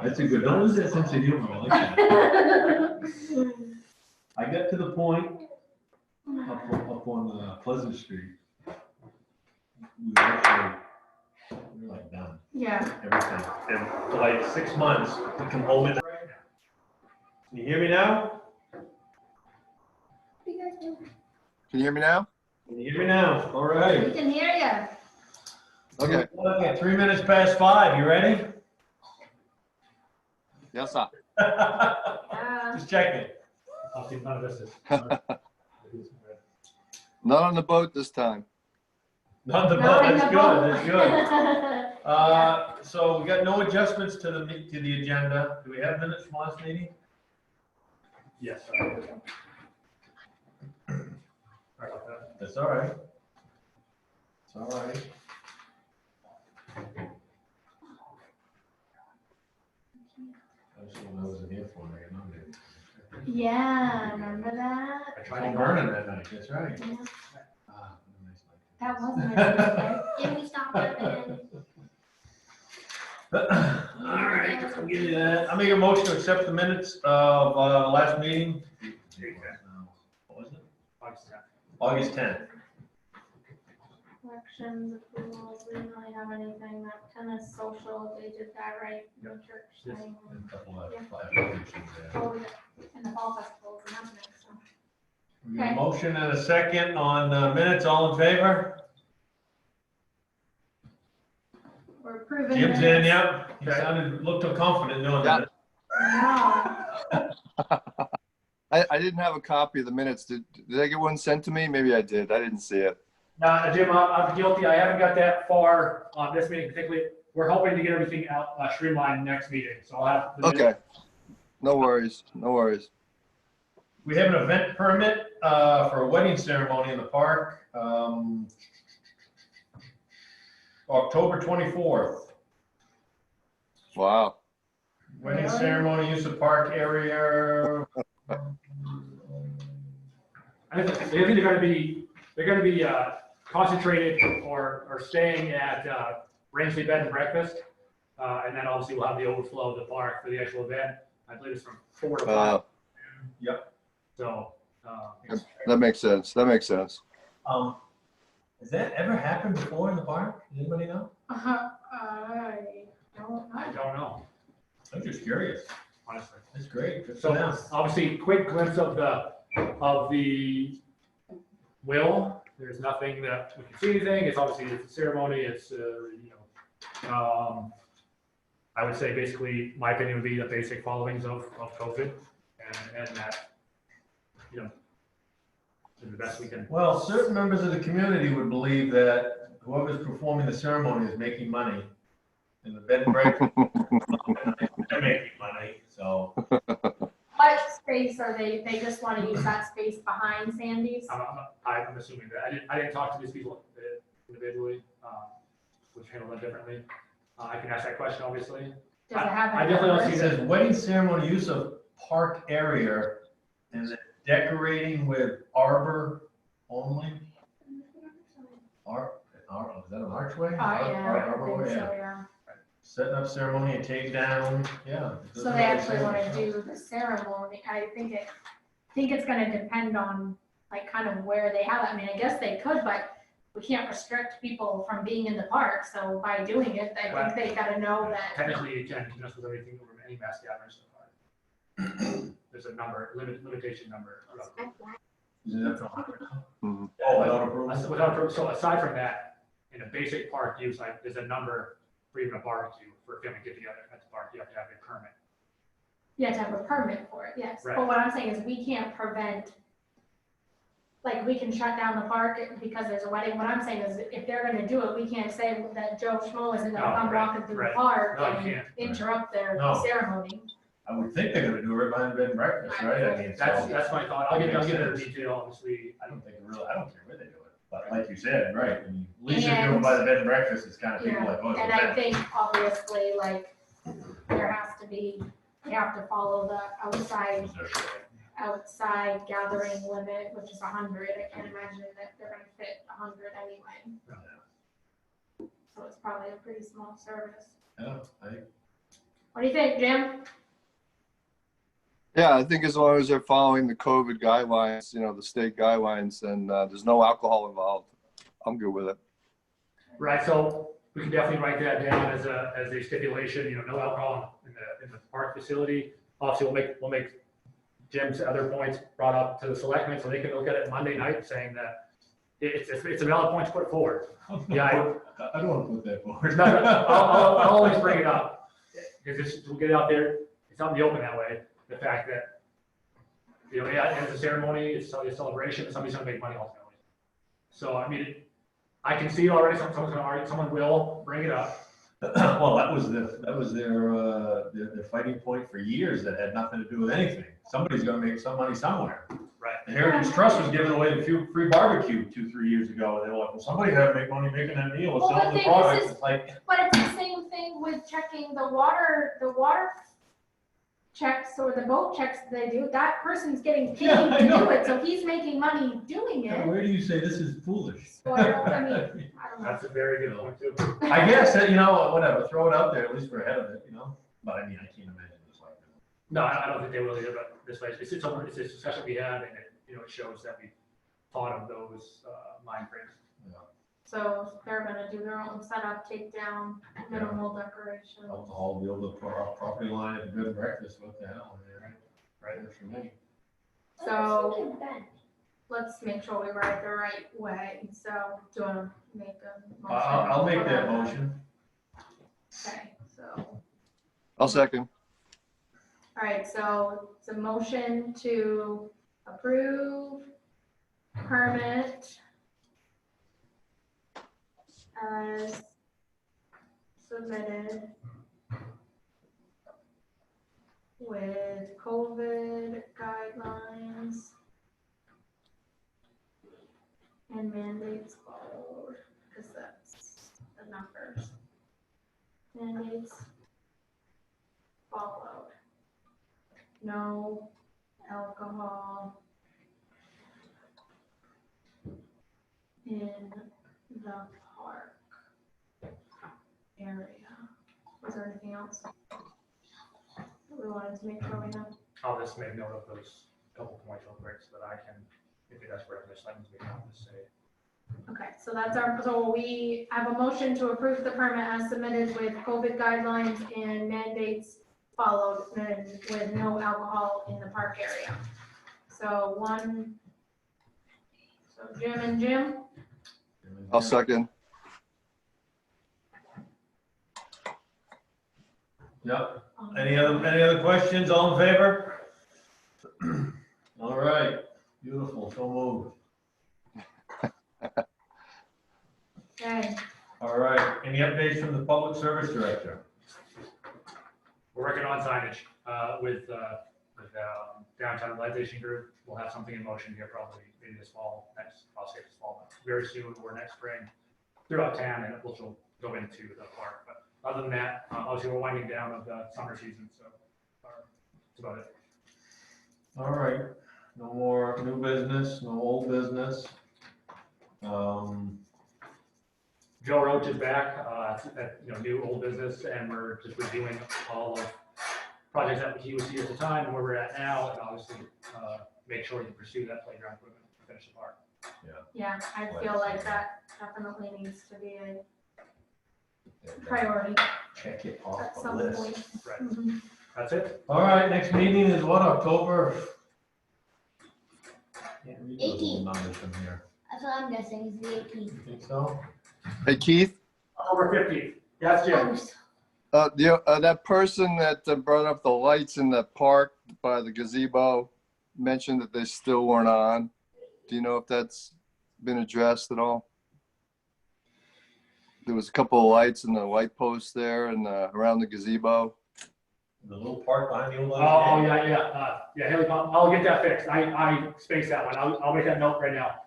That's a good, don't lose that sense of humor, I like that. I got to the point up on Pleasant Street. We were like done, Yeah. everything. And for like 6 months, we come home at. Can you hear me now? Can you hear me now? Can you hear me now? All We right. can hear you. Okay. Okay, 3 minutes past 5, you ready? Yes, sir. Just checking. I'll see none of this is. Not on the boat this time. Not the boat, that's good, that's good. So we got no adjustments to the agenda. Do we have minutes from last meeting? Yes. Sorry about that. That's all right. It's all right. I wasn't here for me, I'm there. Yeah, remember that? I tried I'm to burning that night, that's right. Yeah. Ah, nice That night. was a nice birthday. Can we stop that? All right, I'll give you that. I make a motion to accept the minutes of last meeting. What was it? August 10th. Elections, approvals, we didn't really have anything, that tennis, social, they did that right, the church Yes. thing. And a couple of applications there. Oh, yeah, and the fall festival, and that's next, so. We got a motion and a second on minutes, all in favor? We're approving. Jim's in, minutes. yep. He looked so confident doing Yeah. that. No. I didn't have a copy of the minutes. Did I get one sent to me? Maybe I did. I didn't see it. Jim, I'm guilty. I haven't got that far on this meeting particularly. We're hoping to get everything out streamlined next meeting. So I'll have. the Okay. No worries. No worries. We have an event permit for a wedding ceremony in the park, October 24th. Wow. Wedding Really? ceremony, use of park area. I think they're going to be concentrated or staying at Rangeley Bed and Breakfast, and then obviously we'll have the overflow of the park for the actual event. I believe it's from 4 to 5. Yep. So That makes sense. That makes sense. Has that ever happened before in the park? Does anybody know? I don't I know. don't know, I'm just curious. honestly. That's great. Good for So them. obviously, quick glimpse of the will. There's nothing that we can see anything. It's obviously it's a ceremony. It's I would say basically my opinion would be the basic followings of COVID and that do the best we can. Well, certain members of the community would believe that whoever's performing the ceremony is making money. And the bed and breakfast, they're making money, so. What space are they just want to use that space behind Sandy's? I'm assuming that I didn't talk to these people individually, which handle that differently. I can ask that question, obviously. Does it have? I any definitely don't numbers? It says wedding ceremony use of park area and then decorating with arbor only. Is that an archway? Oh, yeah, I Arborway, think so, yeah. Setting up ceremony and take down, yeah. it So doesn't they really actually say. want to do the ceremony. I think it's gonna depend on like kind of where they have it. I mean, I guess they could, but we can't restrict people from being in the park. So by doing it, I think they gotta know that. Technically, you can mess with everything over any mass gatherings so far. There's a limitation number. Is it from- Mhm. Oh, without approval? So aside from that, in a basic park use, like there's a number for even a barbecue for a family get together at the park. You have to have a permit. You have to have a permit for it, yes. Right. But what I'm saying is we can't prevent, like, we can shut down the park because there's a wedding. What I'm saying is if they're gonna do it, we can't say that Joe Schmo isn't gonna No, come right, walking through the right. park No, you and can't. interrupt their No. ceremony. I would think they're gonna do it behind bed and breakfast, right? I mean, so, That's my thought. I'll get Makes into the sense. detail, obviously. I don't think it really, I don't care where they do it, but like you said, right, I mean, at least they're doing And- by the bed and breakfast, it's kind of people Yeah, like, oh, it's and a I event. think obviously, like, there has to be, you have to follow the outside gathering limit, which is 100. I can't imagine that they're gonna fit 100 anyway. So it's probably a pretty small service. Yeah, What do you think, Jim? Yeah, I think as long as they're following the COVID guidelines, the state guidelines, and there's no alcohol involved, I'm good with it. Right, so we can definitely write that down as a stipulation, no alcohol in the park facility. Obviously, we'll make Jim's other points brought up to the selectmen, so they can look at it Monday night, saying that it's a valid point to put forward. Yeah, I don't want to put that forward. No, I'll always bring it up, because we'll get it out there, it's out in the open that way, the fact that, yeah, it's a ceremony, it's a celebration, somebody's gonna make money ultimately. So, I mean, I can see it already, someone's gonna argue, someone will bring it up. Well, that was their fighting point for years, that had nothing to do with anything. Somebody's gonna make some money somewhere. Right. The Heritage Trust was giving away the free barbecue 2-3 years ago, and they were like, well, somebody had to make money making that meal, or Well, the selling the thing product. is- It's like, But it's the same thing with checking the water checks or the boat checks that they do. That person's getting paid Yeah, I to know. do it, so he's making money doing yeah, it. where do you say this is foolish? So I don't know. That's a very good point too. I guess that, whatever, throw it out there, at least we're ahead of it, But I mean, I can't imagine it's like that. No, I don't think they will either, but this way, it's a discussion we had, and it shows that we thought of those mind frames. So they're gonna do their own setup, take down minimal decorations. Alcohol, build a property line at the bed and breakfast, what the hell, man, right there for me. So let's make sure we write the right way. So do you wanna make a motion? I'll make that motion. Okay, so, I'll second. all right, so it's a motion to approve permit as submitted with COVID guidelines and mandates followed, because that's the numbers. Mandates followed. No alcohol in the park area. Was there anything else that we wanted to make sure we have? I'll just make note of those couple points real quick so that I can, if it does break this, I can just say. Okay, so so we have a motion to approve the permit as submitted with COVID guidelines and mandates followed and with no alcohol in the park area. So Jim and Jim? I'll second. Yep. Any other questions? All in favor? All right, beautiful, so moved. Okay, All right, any updates from the public service director? We're working on signage with Downtown Revitalization Group. We'll have something in motion here probably maybe this fall, I'll say this fall, very soon or next spring throughout town, and which will go into the park. But other than that, obviously we're winding down of the summer season, so that's about it. All right, no more new business, no old business. Joe Roach is back at new old business, and we're just reviewing all of projects that he was here at the time and where we're at now, and obviously make sure you pursue that playground equipment to finish the park. yeah, I feel like that definitely needs to be a priority Check it off at the some list. point. Right. Mhm. That's it. All right, next meeting is what, October? Can't read those little 18th. numbers from here. That's what I'm guessing, is the 18th. You think so? Hey, Keith, October 15th. Yes, Jim. that person that brought up the lights in the park by the gazebo mentioned that they still weren't on. Do you know if that's been addressed at all? There was a couple of lights in the light posts there and around the gazebo. The little park behind the old. Oh, yeah, Haley, I'll get that fixed. I spaced that one. I'll make that note right now.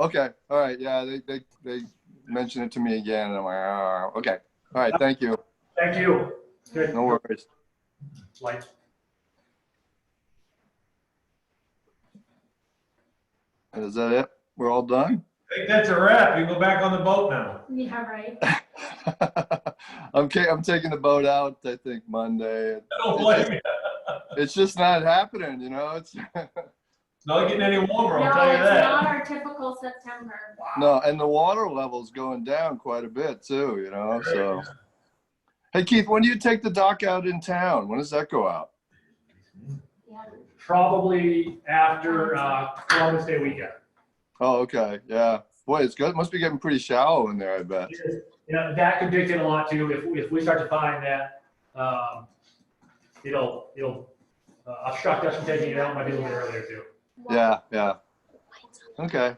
Okay, all right, yeah, they mentioned it to me again, and I'm like, oh, okay, all right, thank you, Thank you. Good. no worries. Lights. Is that it? We're all done? I think that's a wrap. You can go back on the boat now. Yeah, right. I'm taking the boat out, I think, Monday. I don't blame you. It's just not happening, you know? It's Not getting any warmer, No, I'll tell you it's not that. our typical September. no, and the water level's going down quite a bit too, you know, so. Hey, Keith, when do you take the dock out in town? When does that go out? Yeah. Probably after Columbus Day weekend. Oh, okay, yeah. Boy, it's good. Must be getting pretty shallow in there, I bet. You know, that could dictate a lot too. If we start to find that it'll obstruct us from taking it out, might be a little bit earlier too. Yeah, yeah. Okay.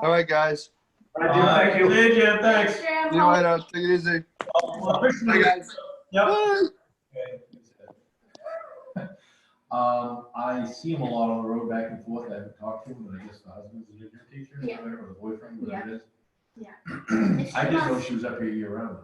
All right, guys. All right, Jim, thank you. See you, Jim, thanks. Thanks, Jim. See you later. Take it easy. Bye, guys. Yep. Bye. I see him a lot on the road back and forth. I haven't talked to him, but I guess the husband's a gym teacher, Yeah. or the boyfriend, whatever it is. Yeah. I didn't know she was up here year round.